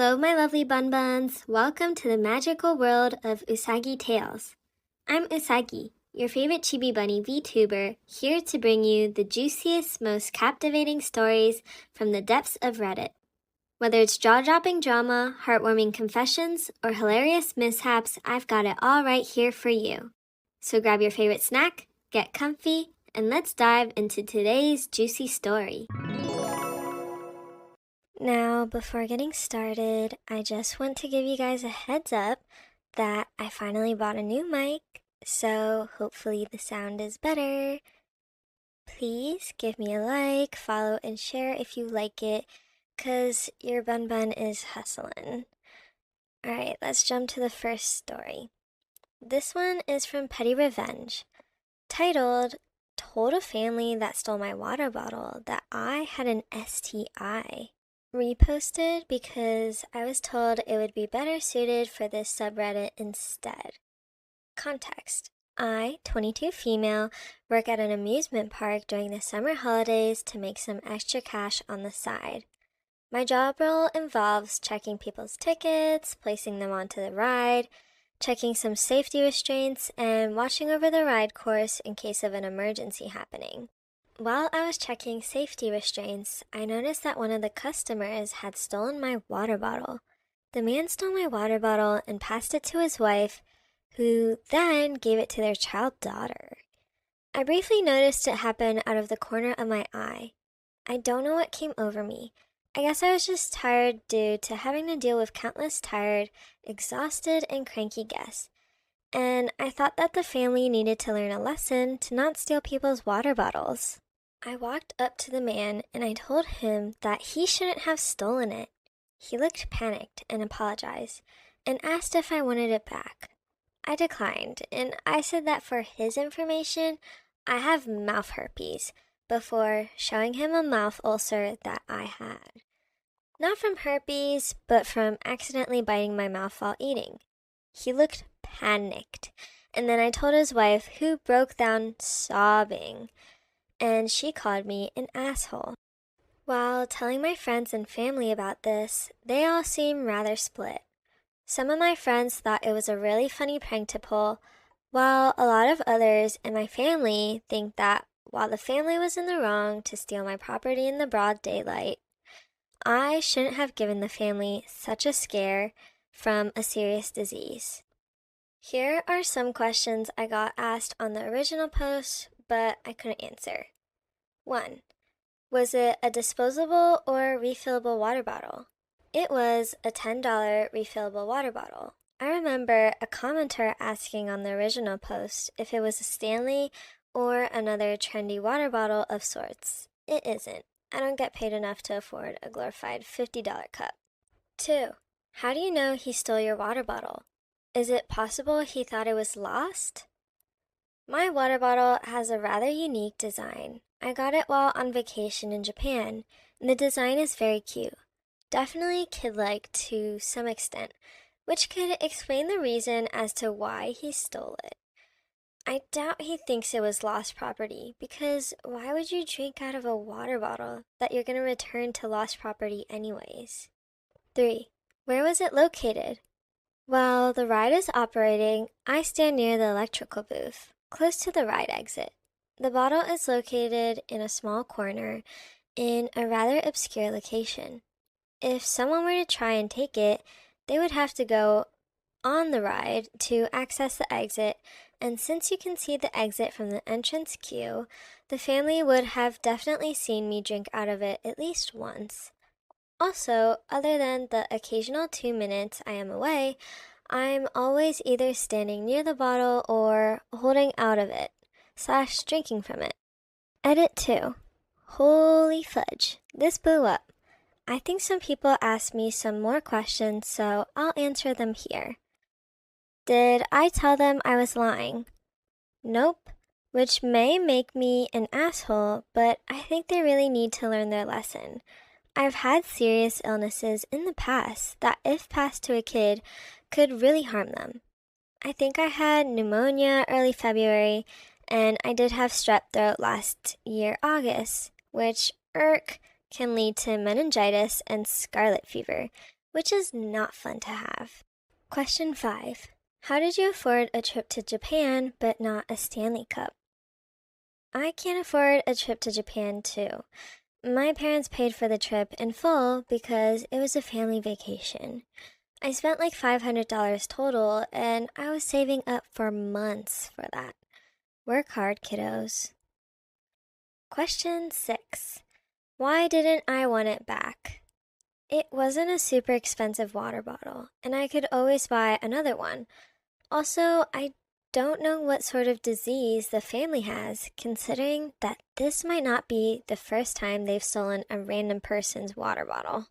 Hello, my lovely bun-buns. Welcome to the magical world of Usagi Tales. I'm Usagi, your favorite chibi bunny VTuber, here to bring you the juiciest, most captivating stories from the depths of Reddit. Whether it's jaw-dropping drama, heartwarming confessions, or hilarious mishaps, I've got it all right here for you. So grab your favorite snack, get comfy, and let's dive into today's juicy story. Now, before getting started, I just want to give you guys a heads up that I finally bought a new mic, so hopefully the sound is better. Please give me a like, follow, and share if you like it, cause your bun is hustling. Alright, let's jump to the first story. This one is from Petty Revenge, titled, "Told a family that stole my water bottle that I had an STI." Reposted because I was told it would be better suited for this subreddit instead. Context: I, 22 female, work at an amusement park during the summer holidays to make some extra cash on the side. My job role involves checking people's tickets, placing them onto the ride, checking some safety restraints, and watching over the ride course in case of an emergency happening. While I was checking safety restraints, I noticed that one of the customers had stolen my water bottle. The man stole my water bottle and passed it to his wife, who then gave it to their child daughter. I briefly noticed it happen out of the corner of my eye. I don't know what came over me. I guess I was just tired due to having to deal with countless tired, exhausted, and cranky guests. And I thought that the family needed to learn a lesson to not steal people's water bottles. I walked up to the man and I told him that he shouldn't have stolen it. He looked panicked and apologized and asked if I wanted it back. I declined and I said that for his information, I have mouth herpes, before showing him a mouth ulcer that I had. Not from herpes, but from accidentally biting my mouth while eating. He looked panicked, and then I told his wife, who broke down sobbing, and she called me an asshole. While telling my friends and family about this, they all seemed rather split. Some of my friends thought it was a really funny prank to pull, while a lot of others in my family think that while the family was in the wrong to steal my property in the broad daylight, I shouldn't have given the family such a scare from a serious disease. Here are some questions I got asked on the original post, but I couldn't answer. 1. Was it a disposable or refillable water bottle? It was a $10 refillable water bottle. I remember a commenter asking on the original post if it was a Stanley or another trendy water bottle of sorts. It isn't. I don't get paid enough to afford a glorified $50 cup. 2. How do you know he stole your water bottle? Is it possible he thought it was lost? My water bottle has a rather unique design. I got it while on vacation in Japan, and the design is very cute. Definitely kid-like to some extent, which could explain the reason as to why he stole it. I doubt he thinks it was lost property, because why would you drink out of a water bottle that you're going to return to lost property anyways? 3. Where was it located? While the ride is operating, I stand near the electrical booth, close to the ride exit. The bottle is located in a small corner in a rather obscure location. If someone were to try and take it, they would have to go on the ride to access the exit, and since you can see the exit from the entrance queue, the family would have definitely seen me drink out of it at least once. Also, other than the occasional 2 minutes I am away, I'm always either standing near the bottle or holding out of it / drinking from it. Edit 2. Holy fudge, this blew up. I think some people asked me some more questions, so I'll answer them here. Did I tell them I was lying? Nope, which may make me an asshole, but I think they really need to learn their lesson. I've had serious illnesses in the past that, if passed to a kid, could really harm them. I think I had pneumonia early February, and I did have strep throat last year August, which, can lead to meningitis and scarlet fever, which is not fun to have. Question 5. How did you afford a trip to Japan but not a Stanley Cup? I can't afford a trip to Japan too. My parents paid for the trip in full because it was a family vacation. I spent like $500 total, and I was saving up for months for that. Work hard, kiddos. Question 6. Why didn't I want it back? It wasn't a super expensive water bottle, and I could always buy another one. Also, I don't know what sort of disease the family has, considering that this might not be the first time they've stolen a random person's water bottle.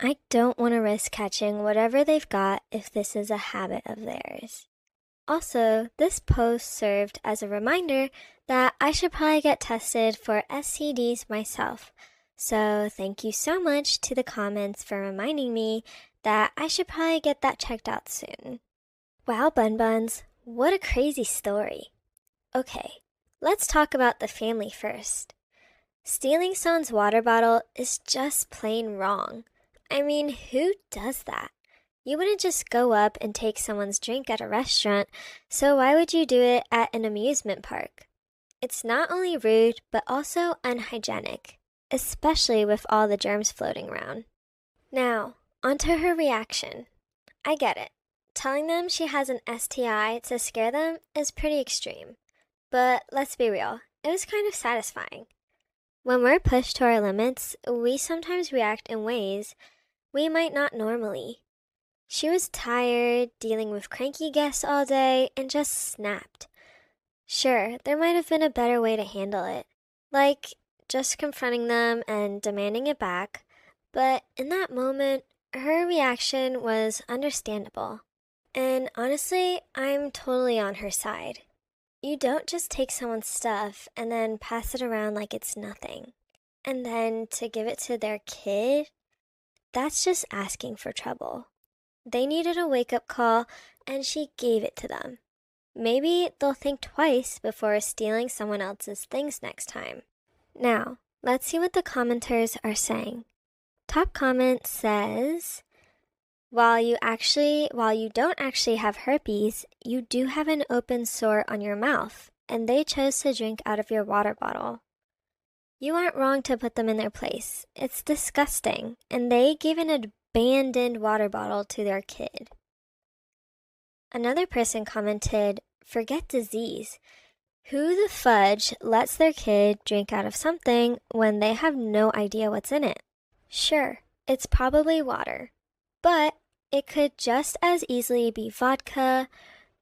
I don't want to risk catching whatever they've got if this is a habit of theirs. Also, this post served as a reminder that I should probably get tested for STDs myself. So thank you so much to the comments for reminding me that I should probably get that checked out soon. Wow, bun-buns, what a crazy story. Okay, let's talk about the family first. Stealing someone's water bottle is just plain wrong. I mean, who does that? You wouldn't just go up and take someone's drink at a restaurant, so why would you do it at an amusement park? It's not only rude, but also unhygienic, especially with all the germs floating around. Now, onto her reaction. I get it. Telling them she has an STI to scare them is pretty extreme. But let's be real, it was kind of satisfying. When we're pushed to our limits, we sometimes react in ways we might not normally. She was tired, dealing with cranky guests all day, and just snapped. Sure, there might have been a better way to handle it, like just confronting them and demanding it back, but in that moment, her reaction was understandable. And honestly, I'm totally on her side. You don't just take someone's stuff and then pass it around like it's nothing. And then to give it to their kid, that's just asking for trouble. They needed a wake-up call, and she gave it to them. Maybe they'll think twice before stealing someone else's things next time. Now, let's see what the commenters are saying. Top comment says, While you don't actually have herpes, you do have an open sore on your mouth, and they chose to drink out of your water bottle. You aren't wrong to put them in their place. It's disgusting, and they gave an abandoned water bottle to their kid. Another person commented, Forget disease. Who the fudge lets their kid drink out of something when they have no idea what's in it? Sure, it's probably water, but it could just as easily be vodka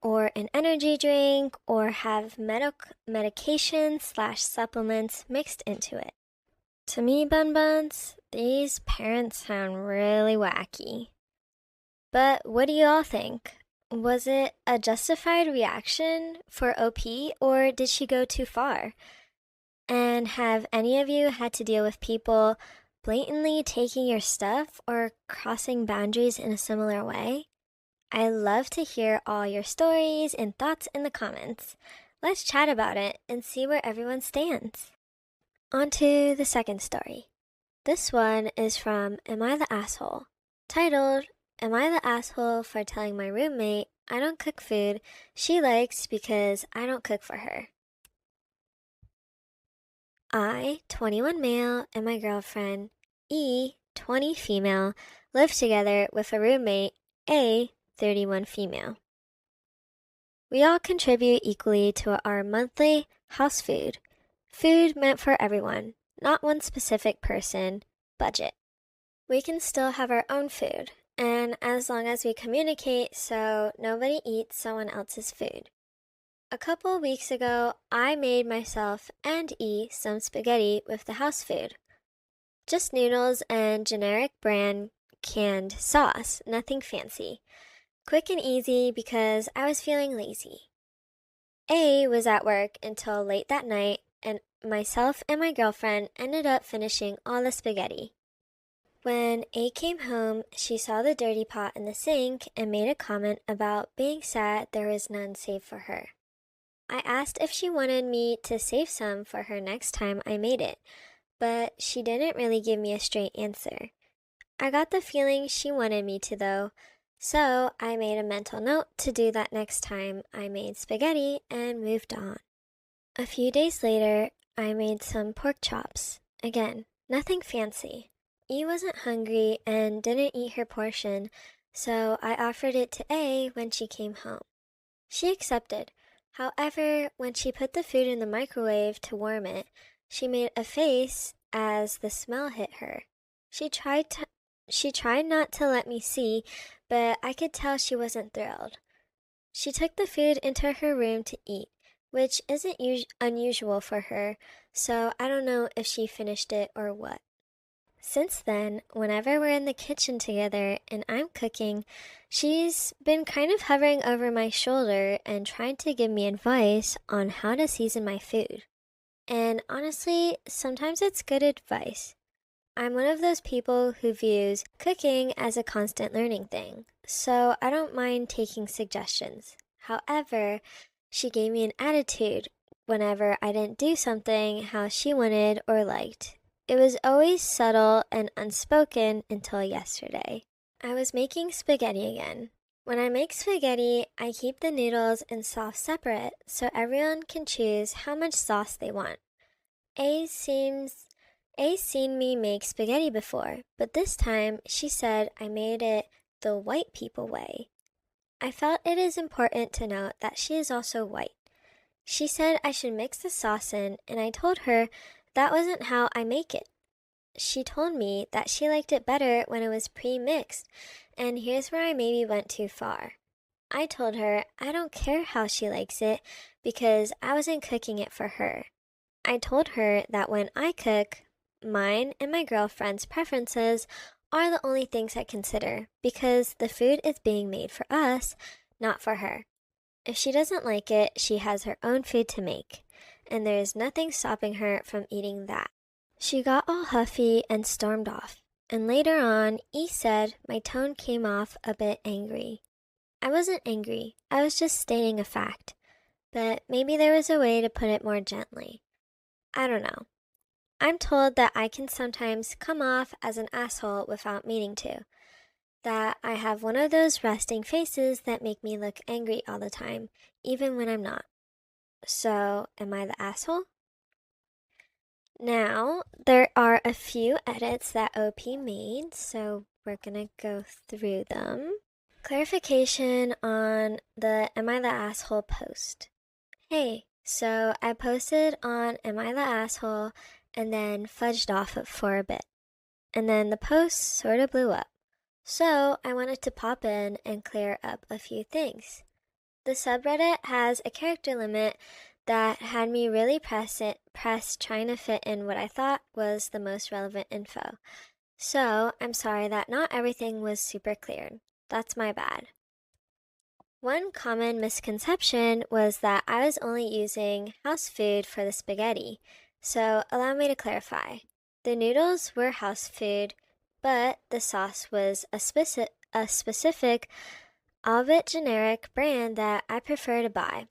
or an energy drink or have medication/supplements mixed into it. To me, bun-buns, these parents sound really wacky. But what do you all think? Was it a justified reaction for OP, or did she go too far? And have any of you had to deal with people blatantly taking your stuff or crossing boundaries in a similar way? I love to hear all your stories and thoughts in the comments. Let's chat about it and see where everyone stands. On to the second story. This one is from Am I the Asshole? Titled, Am I the asshole for telling my roommate I don't cook food she likes because I don't cook for her? I, 21 male, and my girlfriend, E, 20 female, live together with a roommate, A, 31 female. We all contribute equally to our monthly house food. Food meant for everyone, not one specific person, budget. We can still have our own food, and as long as we communicate so nobody eats someone else's food. A couple weeks ago, I made myself and E some spaghetti with the house food. Just noodles and generic brand canned sauce, nothing fancy. Quick and easy because I was feeling lazy. A was at work until late that night, and myself and my girlfriend ended up finishing all the spaghetti. When A came home, she saw the dirty pot in the sink and made a comment about being sad there was none saved for her. I asked if she wanted me to save some for her next time I made it, but she didn't really give me a straight answer. I got the feeling she wanted me to though, so I made a mental note to do that next time I made spaghetti and moved on. A few days later, I made some pork chops. Again, nothing fancy. E wasn't hungry and didn't eat her portion, so I offered it to A when she came home. She accepted. However, when she put the food in the microwave to warm it, she made a face as the smell hit her. She tried to, she tried not to let me see, but I could tell she wasn't thrilled. She took the food into her room to eat, which isn't unusual for her, so I don't know if she finished it or what. Since then, whenever we're in the kitchen together and I'm cooking, she's been kind of hovering over my shoulder and trying to give me advice on how to season my food. And honestly, sometimes it's good advice. I'm one of those people who views cooking as a constant learning thing, so I don't mind taking suggestions. However, she gave me an attitude whenever I didn't do something how she wanted or liked. It was always subtle and unspoken until yesterday. I was making spaghetti again. When I make spaghetti, I keep the noodles and sauce separate so everyone can choose how much sauce they want. A's seen me make spaghetti before, but this time she said I made it the white people way. I felt it is important to note that she is also white. She said I should mix the sauce in, and I told her that wasn't how I make it. She told me that she liked it better when it was pre-mixed, and here's where I maybe went too far. I told her I don't care how she likes it because I wasn't cooking it for her. I told her that when I cook, mine and my girlfriend's preferences are the only things I consider because the food is being made for us, not for her. If she doesn't like it, she has her own food to make, and there is nothing stopping her from eating that. She got all huffy and stormed off, and later on, E said my tone came off a bit angry. I wasn't angry, I was just stating a fact, but maybe there was a way to put it more gently. I don't know. I'm told that I can sometimes come off as an asshole without meaning to. That I have one of those resting faces that make me look angry all the time, even when I'm not. So, am I the asshole? Now, there are a few edits that OP made, so we're gonna go through them. Clarification on the Am I the Asshole post. Hey, so I posted on Am I the Asshole and then fudged off it for a bit. And then the post sort of blew up. So I wanted to pop in and clear up a few things. The subreddit has a character limit that had me really pressed trying to fit in what I thought was the most relevant info. So I'm sorry that not everything was super clear. That's my bad. One common misconception was that I was only using house food for the spaghetti, so allow me to clarify. The noodles were house food, but the sauce was a specific, albeit generic brand that I prefer to buy.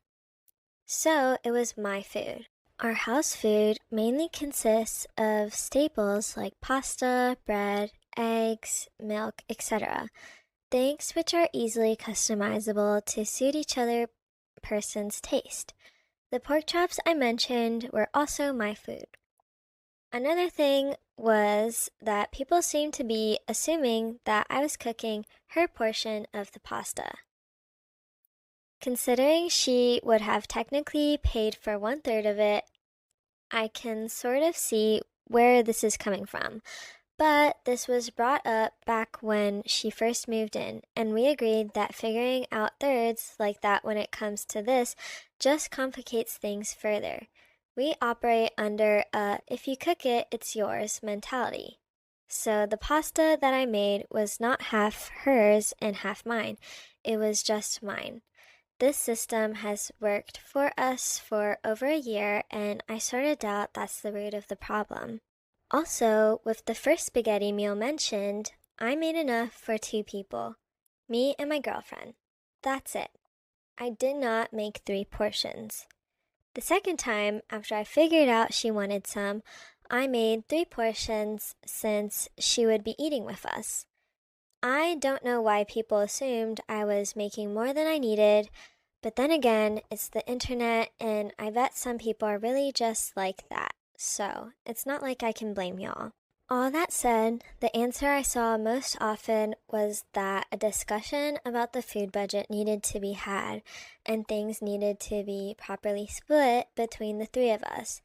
So it was my food. Our house food mainly consists of staples like pasta, bread, eggs, milk, etc. Things which are easily customizable to suit each other person's taste. The pork chops I mentioned were also my food. Another thing was that people seemed to be assuming that I was cooking her portion of the pasta. Considering she would have technically paid for 1/3 of it, I can sort of see where this is coming from. But this was brought up back when she first moved in, and we agreed that figuring out thirds like that when it comes to this just complicates things further. We operate under a if you cook it, it's yours mentality. So the pasta that I made was not half hers and half mine, it was just mine. This system has worked for us for over a year, and I sort of doubt that's the root of the problem. Also, with the first spaghetti meal mentioned, I made enough for 2 people, me and my girlfriend. That's it. I did not make 3 portions. The second time, after I figured out she wanted some, I made 3 portions since she would be eating with us. I don't know why people assumed I was making more than I needed, but then again, it's the internet, and I bet some people are really just like that, so it's not like I can blame y'all. All that said, the answer I saw most often was that a discussion about the food budget needed to be had, and things needed to be properly split between the three of us.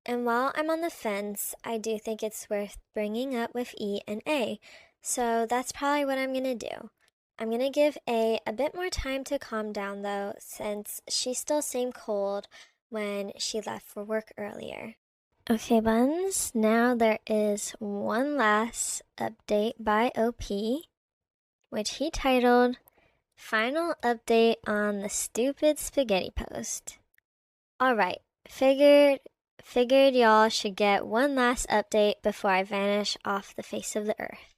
And while I'm on the fence, I do think it's worth bringing up with E and A, so that's probably what I'm gonna do. I'm gonna give A bit more time to calm down though, since she still seemed cold when she left for work earlier. Okay, buns, now there is one last update by OP, which he titled Final Update on the Stupid Spaghetti Post. Alright, figured y'all should get one last update before I vanish off the face of the earth.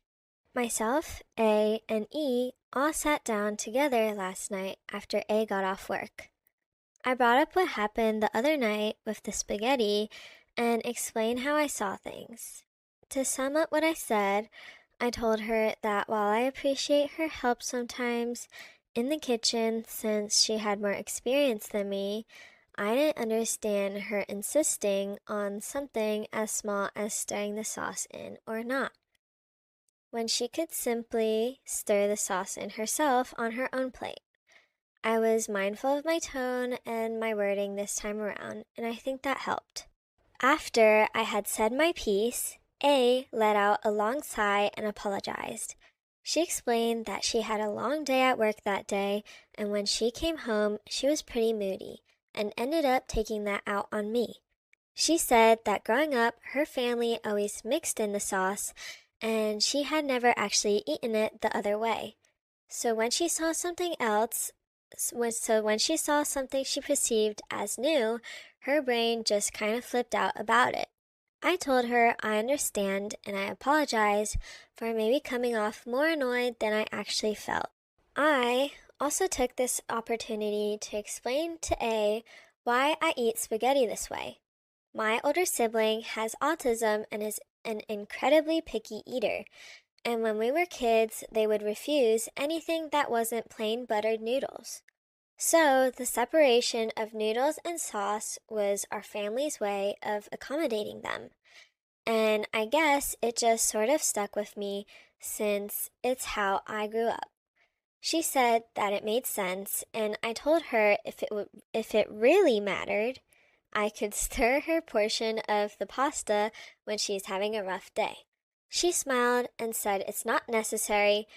Myself, A, and E all sat down together last night after A got off work. I brought up what happened the other night with the spaghetti and explained how I saw things. To sum up what I said, I told her that while I appreciate her help sometimes in the kitchen since she had more experience than me, I didn't understand her insisting on something as small as stirring the sauce in or not, when she could simply stir the sauce in herself on her own plate. I was mindful of my tone and my wording this time around, and I think that helped. After I had said my piece, A let out a long sigh and apologized. She explained that she had a long day at work that day, and when she came home, she was pretty moody, and ended up taking that out on me. She said that growing up, her family always mixed in the sauce, and she had never actually eaten it the other way. So when she saw something she perceived as new, her brain just kind of flipped out about it. I told her I understand and I apologized for maybe coming off more annoyed than I actually felt. I also took this opportunity to explain to A why I eat spaghetti this way. My older sibling has autism and is an incredibly picky eater, and when we were kids, they would refuse anything that wasn't plain buttered noodles. So, the separation of noodles and sauce was our family's way of accommodating them. And I guess it just sort of stuck with me since it's how I grew up. She said that it made sense, and I told her if it really mattered, I could stir her portion of the pasta when she's having a rough day. She smiled and said it's not necessary,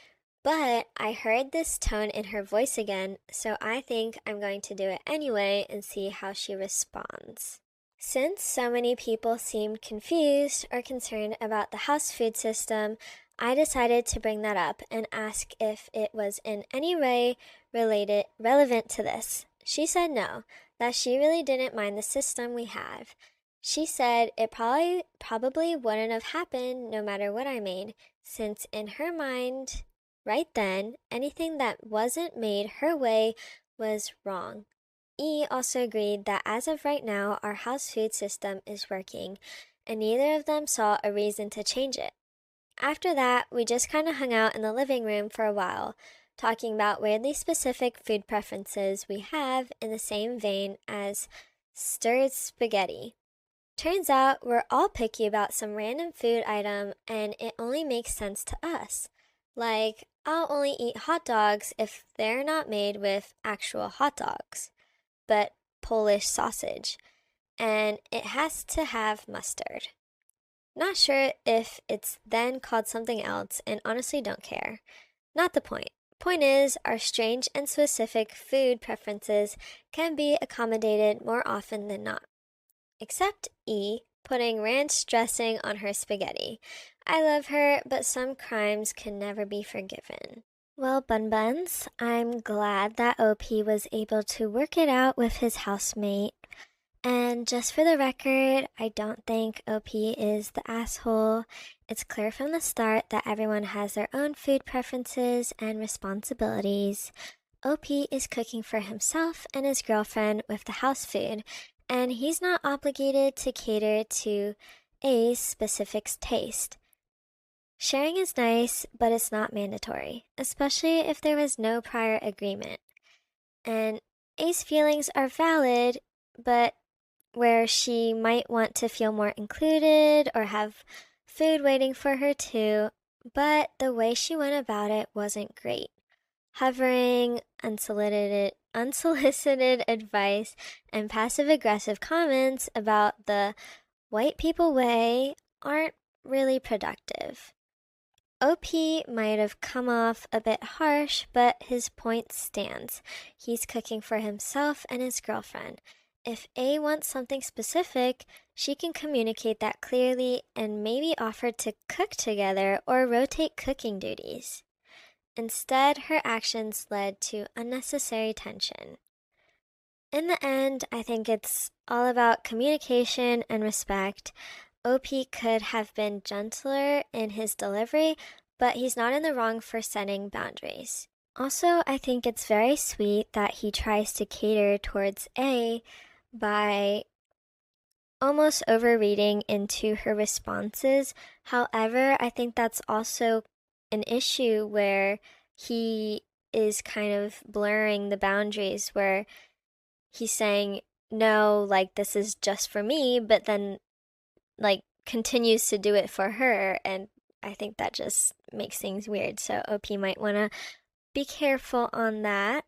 but I heard this tone in her voice again, so I think I'm going to do it anyway and see how she responds. Since so many people seemed confused or concerned about the house food system, I decided to bring that up and ask if it was in any way relevant to this. She said no, that she really didn't mind the system we have. She said it probably wouldn't have happened no matter what I made, since in her mind, right then, anything that wasn't made her way was wrong. E also agreed that as of right now, our house food system is working, and neither of them saw a reason to change it. After that, we just kind of hung out in the living room for a while, talking about weirdly specific food preferences we have in the same vein as stirred spaghetti. Turns out we're all picky about some random food item, and it only makes sense to us. Like, I'll only eat hot dogs if they're not made with actual hot dogs, but Polish sausage, and it has to have mustard. Not sure if it's then called something else, and honestly don't care. Not the point. Point is, our strange and specific food preferences can be accommodated more often than not. Except E, putting ranch dressing on her spaghetti. I love her, but some crimes can never be forgiven. Well, bun-buns, I'm glad that OP was able to work it out with his housemate. And just for the record, I don't think OP is the asshole. It's clear from the start that everyone has their own food preferences and responsibilities. OP is cooking for himself and his girlfriend with the house food, and he's not obligated to cater to A's specific taste. Sharing is nice, but it's not mandatory, especially if there was no prior agreement. And A's feelings are valid, but where she might want to feel more included or have food waiting for her too, but the way she went about it wasn't great. Hovering, unsolicited advice, and passive aggressive comments about the white people way aren't really productive. OP might have come off a bit harsh, but his point stands. He's cooking for himself and his girlfriend. If A wants something specific, she can communicate that clearly and maybe offer to cook together or rotate cooking duties. Instead, her actions led to unnecessary tension. In the end, I think it's all about communication and respect. OP could have been gentler in his delivery, but he's not in the wrong for setting boundaries. Also, I think it's very sweet that he tries to cater towards A by almost overreading into her responses. However, I think that's also an issue where he is kind of blurring the boundaries, where he's saying, no, like, this is just for me, but then, like, continues to do it for her. And I think that just makes things weird. So OP might want to be careful on that.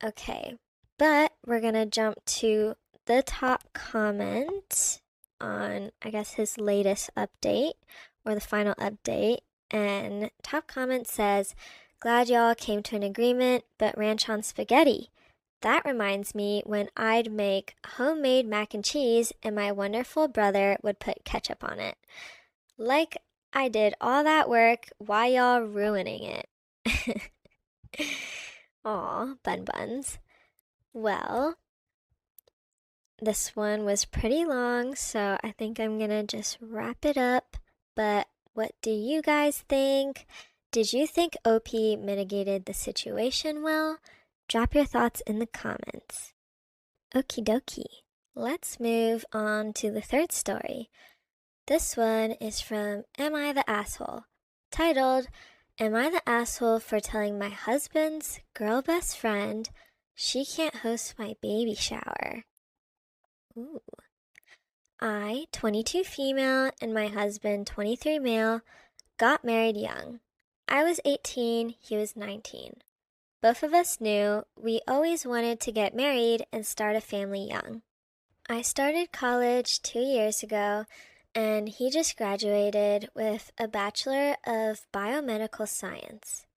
Okay, but we're going to jump to the top comment on, I guess, his latest update or the final update. And top comment says, glad y'all came to an agreement, but ranch on spaghetti. That reminds me when I'd make homemade mac and cheese and my wonderful brother would put ketchup on it. Like I did all that work, why y'all ruining it? Aw, bun-buns. Well, this one was pretty long, so I think I'm gonna just wrap it up. But what do you guys think? Did you think OP mitigated the situation well? Drop your thoughts in the comments. Okie dokie. Let's move on to the third story. This one is from Am I the Asshole? Titled, Am I the Asshole for telling my husband's girl best friend she can't host my baby shower? Ooh. I, 22 female, and my husband, 23 male, got married young. I was 18, he was 19. Both of us knew we always wanted to get married and start a family young. I started college 2 years ago, and he just graduated with a Bachelor of Biomedical Science.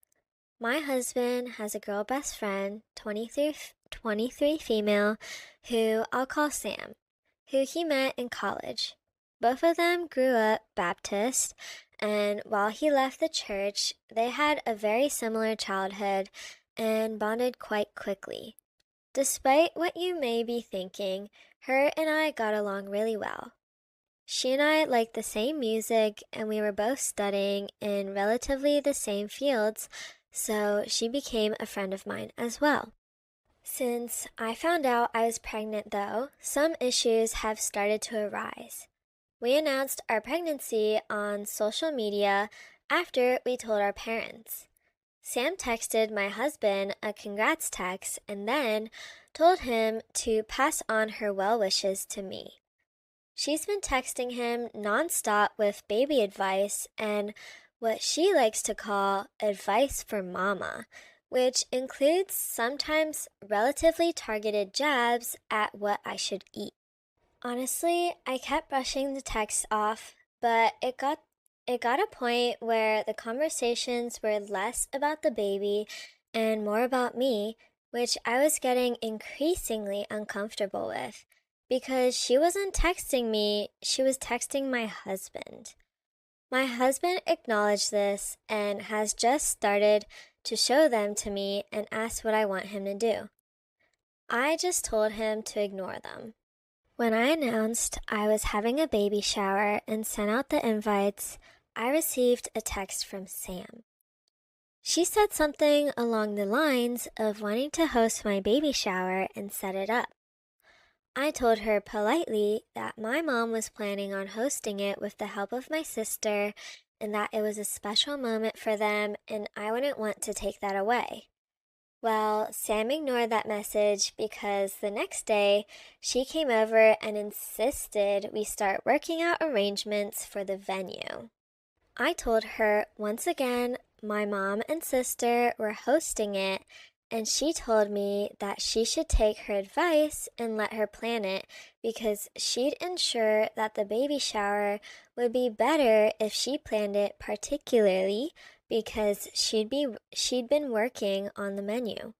My husband has a girl best friend, 23 female, who I'll call Sam, who he met in college. Both of them grew up Baptist, and while he left the church, they had a very similar childhood and bonded quite quickly. Despite what you may be thinking, her and I got along really well. She and I liked the same music, and we were both studying in relatively the same fields, so she became a friend of mine as well. Since I found out I was pregnant, though, some issues have started to arise. We announced our pregnancy on social media after we told our parents. Sam texted my husband a congrats text and then told him to pass on her well wishes to me. She's been texting him nonstop with baby advice and what she likes to call advice for mama, which includes sometimes relatively targeted jabs at what I should eat. Honestly, I kept brushing the text off, but it got a point where the conversations were less about the baby and more about me, which I was getting increasingly uncomfortable with, because she wasn't texting me, she was texting my husband. My husband acknowledged this and has just started to show them to me and ask what I want him to do. I just told him to ignore them. When I announced I was having a baby shower and sent out the invites, I received a text from Sam. She said something along the lines of wanting to host my baby shower and set it up. I told her politely that my mom was planning on hosting it with the help of my sister and that it was a special moment for them and I wouldn't want to take that away. Well, Sam ignored that message because the next day she came over and insisted we start working out arrangements for the venue. I told her once again my mom and sister were hosting it, and she told me that she should take her advice and let her plan it because she'd ensure that the baby shower would be better if she planned it, particularly because she'd been working on the menu.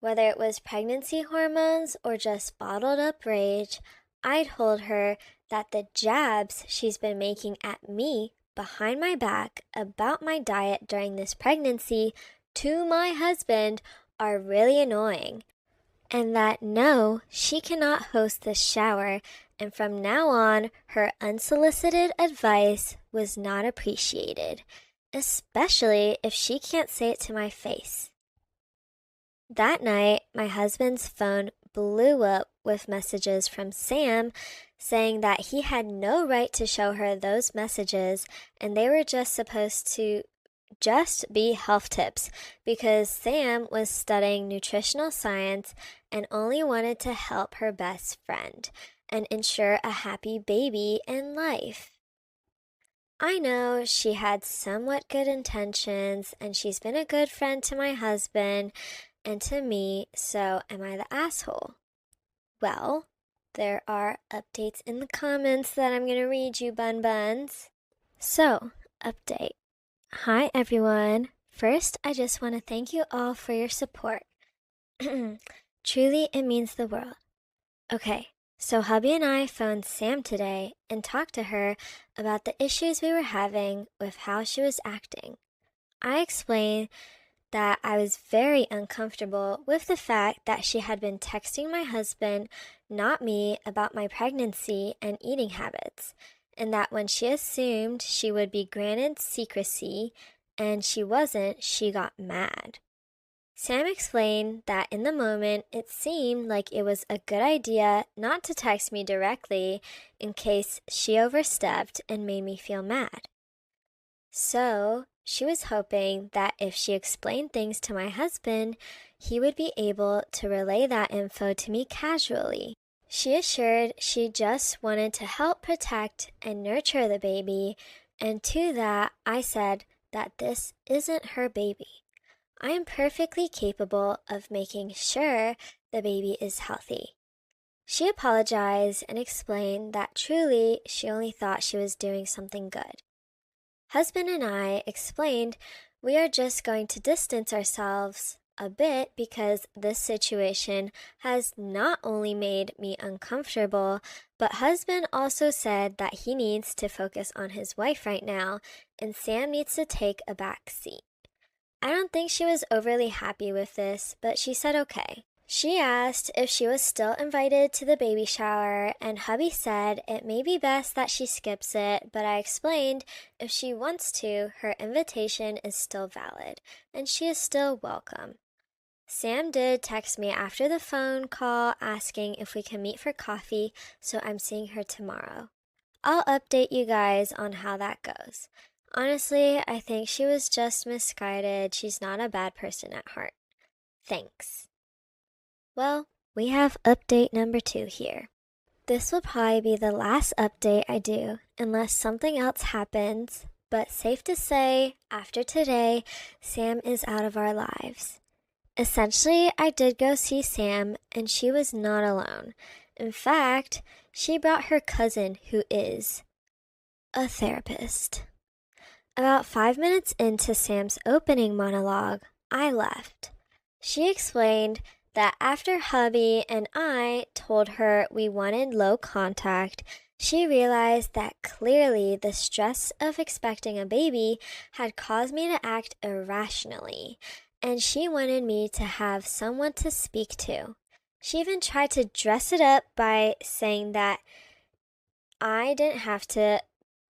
Whether it was pregnancy hormones or just bottled up rage, I told her that the jabs she's been making at me behind my back about my diet during this pregnancy to my husband are really annoying, and that no, she cannot host this shower, and from now on, her unsolicited advice was not appreciated, especially if she can't say it to my face. That night, my husband's phone blew up with messages from Sam saying that he had no right to show her those messages and they were just supposed to just be health tips because Sam was studying nutritional science and only wanted to help her best friend and ensure a happy baby in life. I know she had somewhat good intentions and she's been a good friend to my husband and to me, so am I the asshole? Well, there are updates in the comments that I'm going to read you, bun-buns. So, update. Hi, everyone. First, I just want to thank you all for your support. Truly, it means the world. Okay, so hubby and I phoned Sam today and talked to her about the issues we were having with how she was acting. I explained that I was very uncomfortable with the fact that she had been texting my husband, not me, about my pregnancy and eating habits, and that when she assumed she would be granted secrecy and she wasn't, she got mad. Sam explained that in the moment it seemed like it was a good idea not to text me directly in case she overstepped and made me feel mad. So, she was hoping that if she explained things to my husband, he would be able to relay that info to me casually. She assured she just wanted to help protect and nurture the baby, and to that I said that this isn't her baby. I am perfectly capable of making sure the baby is healthy. She apologized and explained that truly she only thought she was doing something good. Husband and I explained we are just going to distance ourselves a bit because this situation has not only made me uncomfortable, but husband also said that he needs to focus on his wife right now and Sam needs to take a back seat. I don't think she was overly happy with this, but she said okay. She asked if she was still invited to the baby shower, and hubby said it may be best that she skips it, but I explained if she wants to, her invitation is still valid, and she is still welcome. Sam did text me after the phone call asking if we can meet for coffee, so I'm seeing her tomorrow. I'll update you guys on how that goes. Honestly, I think she was just misguided. She's not a bad person at heart. Thanks. Well, we have update number 2 here. This will probably be the last update I do unless something else happens, but safe to say, after today, Sam is out of our lives. Essentially, I did go see Sam and she was not alone. In fact, she brought her cousin who is a therapist. About 5 minutes into Sam's opening monologue, I left. She explained that after hubby and I told her we wanted low contact, she realized that clearly the stress of expecting a baby had caused me to act irrationally, and she wanted me to have someone to speak to. She even tried to dress it up by saying that I didn't have to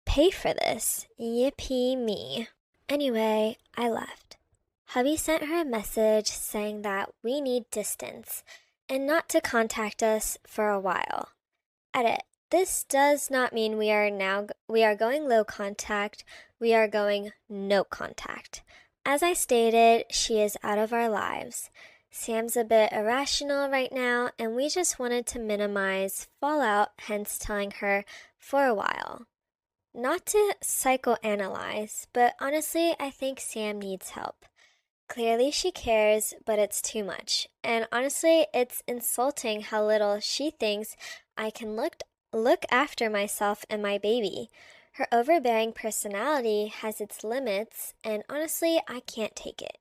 pay for this. Yippee me. Anyway, I left. Hubby sent her a message saying that we need distance and not to contact us for a while. Edit. This does not mean we are going low contact, we are going no contact. As I stated, she is out of our lives. Sam's a bit irrational right now, and we just wanted to minimize fallout, hence telling her for a while. Not to psychoanalyze, but honestly, I think Sam needs help. Clearly she cares, but it's too much. And honestly, it's insulting how little she thinks I can look after myself and my baby. Her overbearing personality has its limits, and honestly, I can't take it.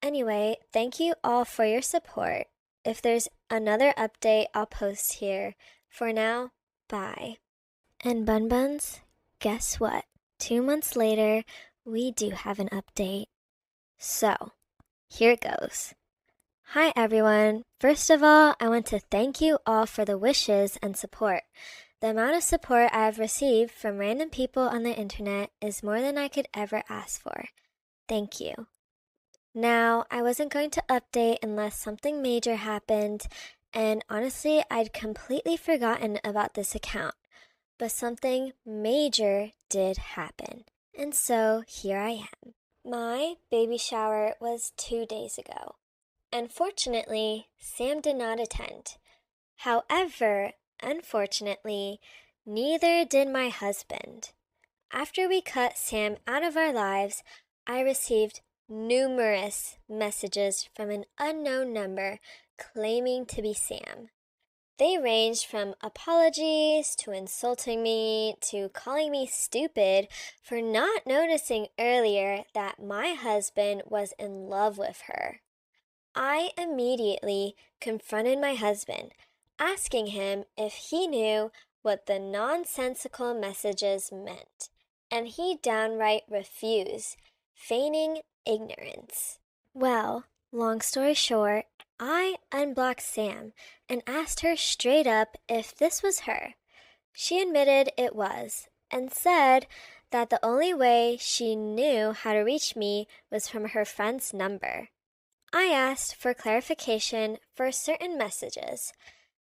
Anyway, thank you all for your support. If there's another update, I'll post here. For now, bye. And bun-buns, guess what? 2 months later, we do have an update. So, here it goes. Hi everyone. First of all, I want to thank you all for the wishes and support. The amount of support I have received from random people on the internet is more than I could ever ask for. Thank you. Now, I wasn't going to update unless something major happened, and honestly, I'd completely forgotten about this account. But something major did happen, and so here I am. My baby shower was 2 days ago. Unfortunately, Sam did not attend. However, unfortunately, neither did my husband. After we cut Sam out of our lives, I received numerous messages from an unknown number claiming to be Sam. They ranged from apologies to insulting me to calling me stupid for not noticing earlier that my husband was in love with her. I immediately confronted my husband, asking him if he knew what the nonsensical messages meant, and he downright refused, feigning ignorance. Well, long story short, I unblocked Sam and asked her straight up if this was her. She admitted it was, and said that the only way she knew how to reach me was from her friend's number. I asked for clarification for certain messages,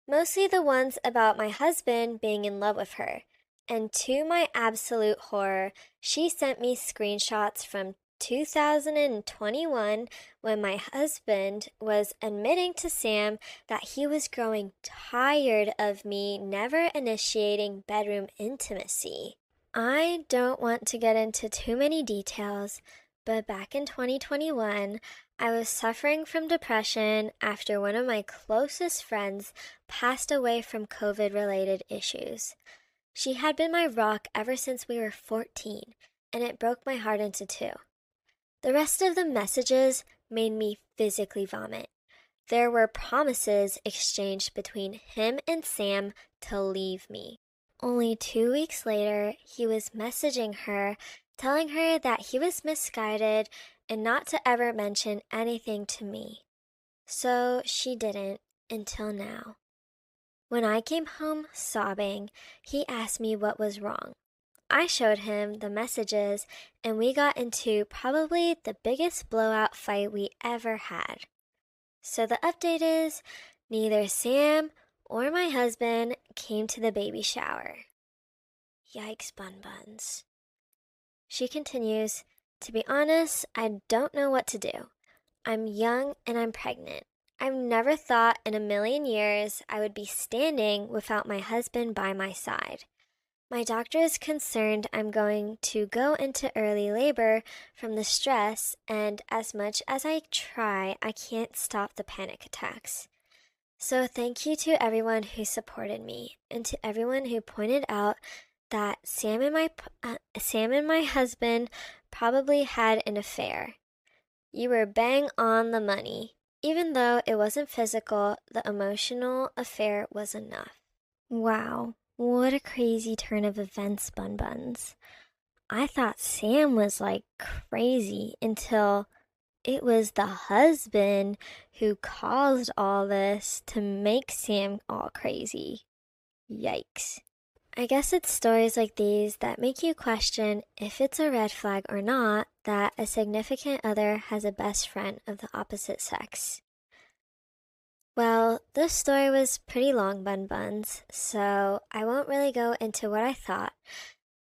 mostly the ones about my husband being in love with her, and to my absolute horror, she sent me screenshots from 2021 when my husband was admitting to Sam that he was growing tired of me never initiating bedroom intimacy. I don't want to get into too many details, but back in 2021, I was suffering from depression after one of my closest friends passed away from COVID-related issues. She had been my rock ever since we were 14, and it broke my heart into two. The rest of the messages made me physically vomit. There were promises exchanged between him and Sam to leave me. Only 2 weeks later, he was messaging her, telling her that he was misguided and not to ever mention anything to me. So she didn't until now. When I came home sobbing, he asked me what was wrong. I showed him the messages, and we got into probably the biggest blowout fight we ever had. So the update is, neither Sam or my husband came to the baby shower. Yikes, bun-buns. She continues, to be honest, I don't know what to do. I'm young and I'm pregnant. I've never thought in a million years I would be standing without my husband by my side. My doctor is concerned I'm going to go into early labor from the stress, and as much as I try, I can't stop the panic attacks. So thank you to everyone who supported me, and to everyone who pointed out that Sam and my husband probably had an affair. You were bang on the money. Even though it wasn't physical, the emotional affair was enough. Wow, what a crazy turn of events, bun-buns. I thought Sam was like crazy until it was the husband who caused all this to make Sam all crazy. Yikes. I guess it's stories like these that make you question if it's a red flag or not that a significant other has a best friend of the opposite sex. Well, this story was pretty long, bun-buns, so I won't really go into what I thought,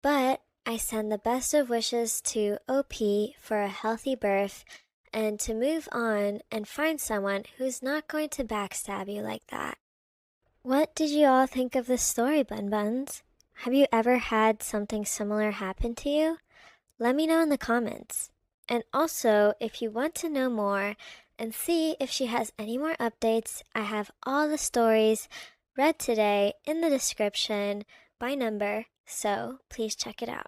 but I send the best of wishes to OP for a healthy birth and to move on and find someone who's not going to backstab you like that. What did you all think of this story, bun-buns? Have you ever had something similar happen to you? Let me know in the comments. And also, if you want to know more and see if she has any more updates, I have all the stories read today in the description by number, so please check it out.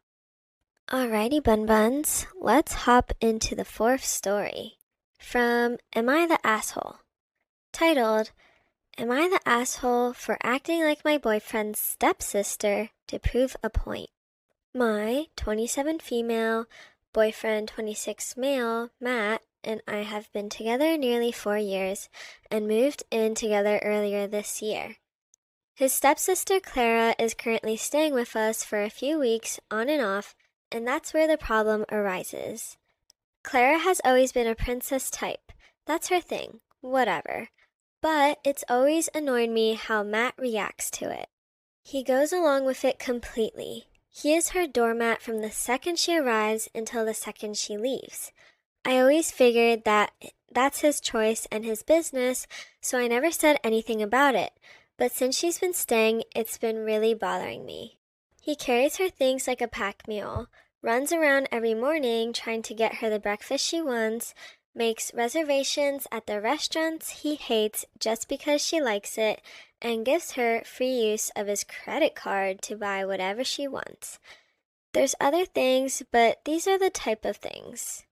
Alrighty, Bun Buns, let's hop into the fourth story from Am I the Asshole? Titled, Am I the asshole for acting like my boyfriend's stepsister to prove a point? My 27 female, boyfriend 26 male, Matt, and I have been together nearly 4 years and moved in together earlier this year. His stepsister Clara is currently staying with us for a few weeks on and off, and that's where the problem arises. Clara has always been a princess type. That's her thing, whatever. But it's always annoyed me how Matt reacts to it. He goes along with it completely. He is her doormat from the second she arrives until the second she leaves. I always figured that that's his choice and his business, so I never said anything about it. But since she's been staying, it's been really bothering me. He carries her things like a pack mule, runs around every morning trying to get her the breakfast she wants, makes reservations at the restaurants he hates just because she likes it, and gives her free use of his credit card to buy whatever she wants. There's other things, but these are the type of things.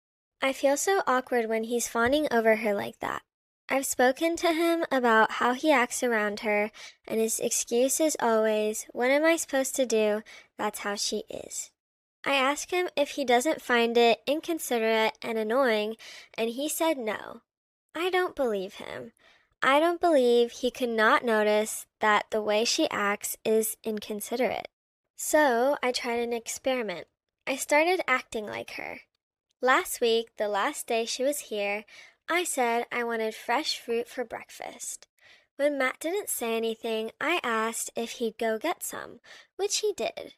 I feel so awkward when he's fawning over her like that. I've spoken to him about how he acts around her, and his excuse is always, "What am I supposed to do? That's how she is." I asked him if he doesn't find it inconsiderate and annoying, and he said no. I don't believe him. I don't believe he could not notice that the way she acts is inconsiderate. So I tried an experiment. I started acting like her. Last week, the last day she was here, I said I wanted fresh fruit for breakfast. When Matt didn't say anything, I asked if he'd go get some, which he did.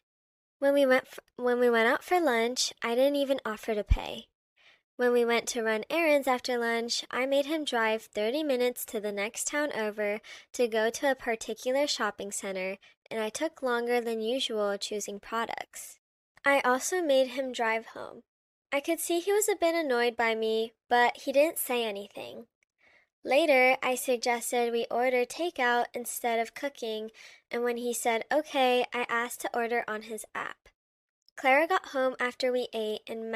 When we went out for lunch, I didn't even offer to pay. When we went to run errands after lunch, I made him drive 30 minutes to the next town over to go to a particular shopping center, and I took longer than usual choosing products. I also made him drive home. I could see he was a bit annoyed by me, but he didn't say anything. Later, I suggested we order takeout instead of cooking, and when he said okay, I asked to order on his app. Clara got home after we ate, and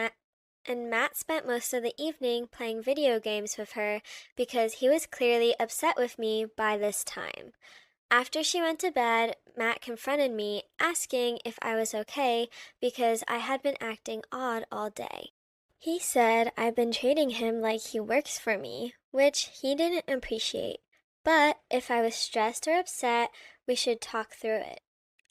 Matt spent most of the evening playing video games with her because he was clearly upset with me by this time. After she went to bed, Matt confronted me, asking if I was okay because I had been acting odd all day. He said I'd been treating him like he works for me, which he didn't appreciate. But if I was stressed or upset, we should talk through it.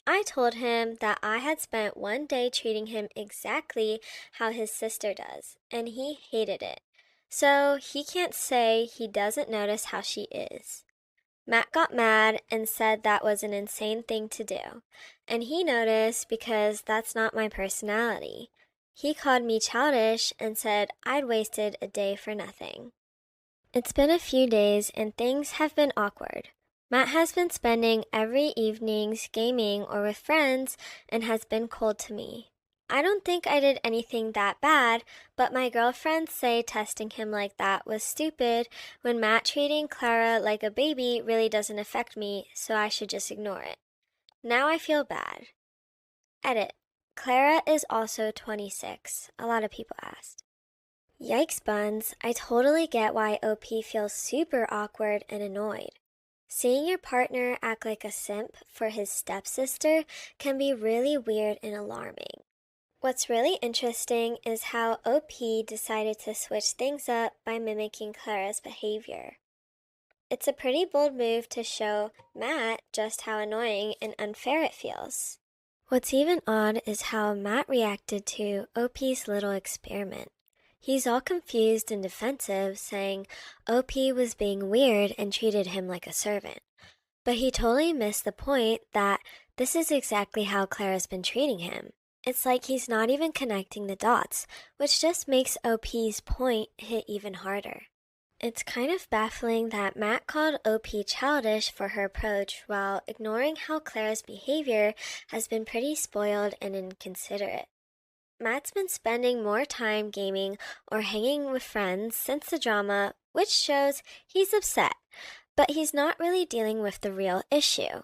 I told him that I had spent one day treating him exactly how his sister does, and he hated it. So he can't say he doesn't notice how she is. Matt got mad and said that was an insane thing to do, and he noticed because that's not my personality. He called me childish and said I'd wasted a day for nothing. It's been a few days and things have been awkward. Matt has been spending every evenings gaming or with friends and has been cold to me. I don't think I did anything that bad, but my girlfriends say testing him like that was stupid when Matt treating Clara like a baby really doesn't affect me, so I should just ignore it. Now I feel bad. Edit. Clara is also 26. A lot of people asked. Yikes, buns. I totally get why OP feels super awkward and annoyed. Seeing your partner act like a simp for his stepsister can be really weird and alarming. What's really interesting is how OP decided to switch things up by mimicking Clara's behavior. It's a pretty bold move to show Matt just how annoying and unfair it feels. What's even odd is how Matt reacted to OP's little experiment. He's all confused and defensive, saying OP was being weird and treated him like a servant. But he totally missed the point that this is exactly how Clara's been treating him. It's like he's not even connecting the dots, which just makes OP's point hit even harder. It's kind of baffling that Matt called OP childish for her approach while ignoring how Clara's behavior has been pretty spoiled and inconsiderate. Matt's been spending more time gaming or hanging with friends since the drama, which shows he's upset, but he's not really dealing with the real issue.